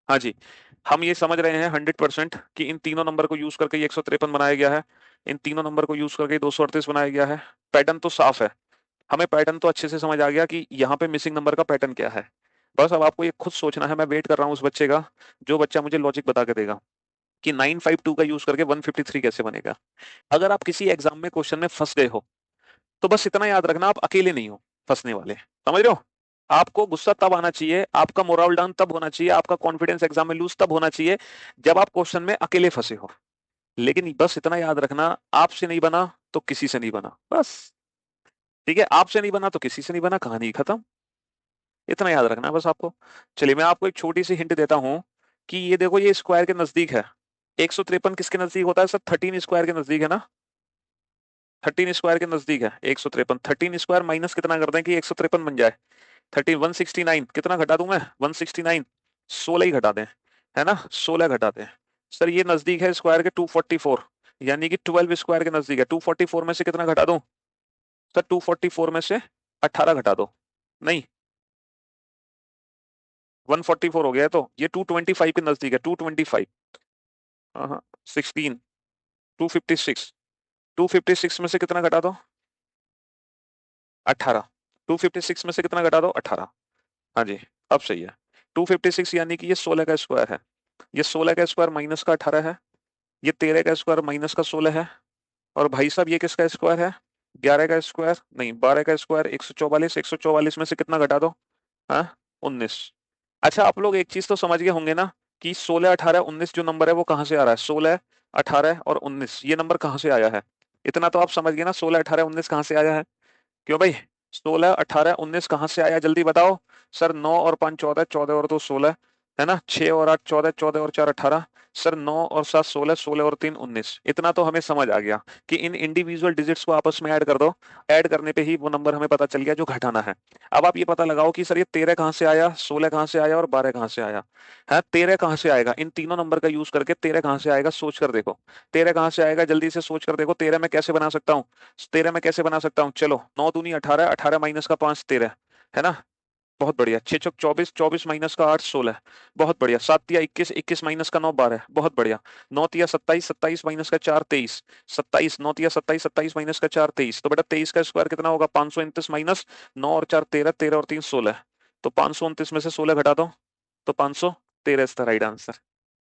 हाँ जी, हम ये समझ रहे हैं 100% कि इन तीनों नंबर को यूज करके ये 153 बनाया गया है, इन तीनों नंबर को यूज करके 238 बनाया गया है। पैटर्न तो साफ है, हमें पैटर्न तो अच्छे से समझ आ गया कि यहाँ पे मिसिंग नंबर का पैटर्न क्या है। बस अब आपको ये खुद सोचना है। मैं वेट कर रहा हूँ उस बच्चे का जो बच्चा मुझे लॉजिक बता के देगा कि 952 का यूज करके 153 कैसे बनेगा। अगर आप किसी एग्जाम में क्वेश्चन में फंस गए हो तो बस इतना याद रखना, आप अकेले नहीं हो फंसने वाले। समझ रहे हो? आपको गुस्सा तब आना चाहिए, आपका मोरल डाउन तब होना चाहिए, आपका कॉन्फिडेंस एग्जाम में लूज तब होना चाहिए जब आप क्वेश्चन में अकेले फंसे हो। लेकिन बस इतना याद रखना, आपसे नहीं बना तो किसी से नहीं बना, बस। ठीक है, आपसे नहीं बना तो किसी से नहीं बना, कहानी खत्म। इतना याद रखना है बस आपको। चलिए मैं आपको एक छोटी सी हिंट देता हूं कि ये देखो, ये स्क्वायर के नजदीक है। 153 किसके नजदीक होता है सर? 13 स्क्वायर के नजदीक है ना। 13 स्क्वायर के नजदीक है 153। 13 स्क्वायर माइनस कितना कर दें कि 153 बन जाए? 169 कितना घटा दूं मैं? 169 16 ही घटा दें, है ना, 16 घटा दें। सर ये नजदीक है स्क्वायर के 244, यानी कि 12 स्क्वायर के नजदीक है। 244 में से कितना घटा दूं सर? 244 में से 18 घटा दो। नहीं, 144 हो गया है, तो ये 225 के नजदीक है। 225, हाँ हाँ, 16, 256। 256 में से कितना घटा दो? 18। 256 में से कितना घटा दो? 18। हाँ जी, अब सही है। 256 यानी कि ये 16 का स्क्वायर है। ये 16 का स्क्वायर माइनस का 18 है। ये 13 का स्क्वायर माइनस का 16 है। और भाई साहब ये किसका स्क्वायर है? 11 का स्क्वायर नहीं, 12 का स्क्वायर 144। 144 में से कितना घटा दो? हाँ, 19। अच्छा, आप लोग एक चीज तो समझ गए होंगे ना कि 16, 18, 19 जो नंबर है वो कहाँ से आ रहा है? 16, 18 और 19 ये नंबर कहाँ से आया है? इतना तो आप समझ गए ना, 16, 18, 19 कहाँ से आया है? क्यों भाई? 16, 18, 19 कहाँ से आया, जल्दी बताओ। सर 9 और 5 14, 14 और 2 16, है ना। 6 और 8 14, 14 और 4 18। सर 9 और 7 16, 16 और 3 19। इतना तो हमें समझ आ गया कि इन इंडिविजुअल डिजिट्स को आपस में ऐड कर दो। ऐड करने पे ही वो नंबर हमें पता चल गया जो घटाना है। अब आप ये पता लगाओ कि सर ये 13 कहाँ से आया, 16 कहाँ से आया और 12 कहाँ से आया। है 13 कहाँ से आएगा? इन तीनों नंबर का यूज करके 13 कहाँ से आएगा सोच कर देखो। 13 कहाँ से आएगा जल्दी से सोच कर देखो। 13 मैं कैसे बना सकता हूँ? 13 में कैसे बना सकता हूँ? चलो, 9 दूनी 18, 18 माइनस का 5 13, है ना। बहुत बढ़िया। 6 चौक 24, 24 माइनस का 8 16, बहुत बढ़िया। 7 तिया 21, 21 माइनस का 9 12, बहुत बढ़िया। 9 तिया 27, 27 माइनस का 4 23, 27, 9 तिया 27, 27 माइनस का 4 23। तो बेटा 23 का स्क्वायर कितना होगा? 529 माइनस 9 और 4 13, 13 और 3 16। तो 529 में से 16 घटा दो तो 513 इसका राइट आंसर।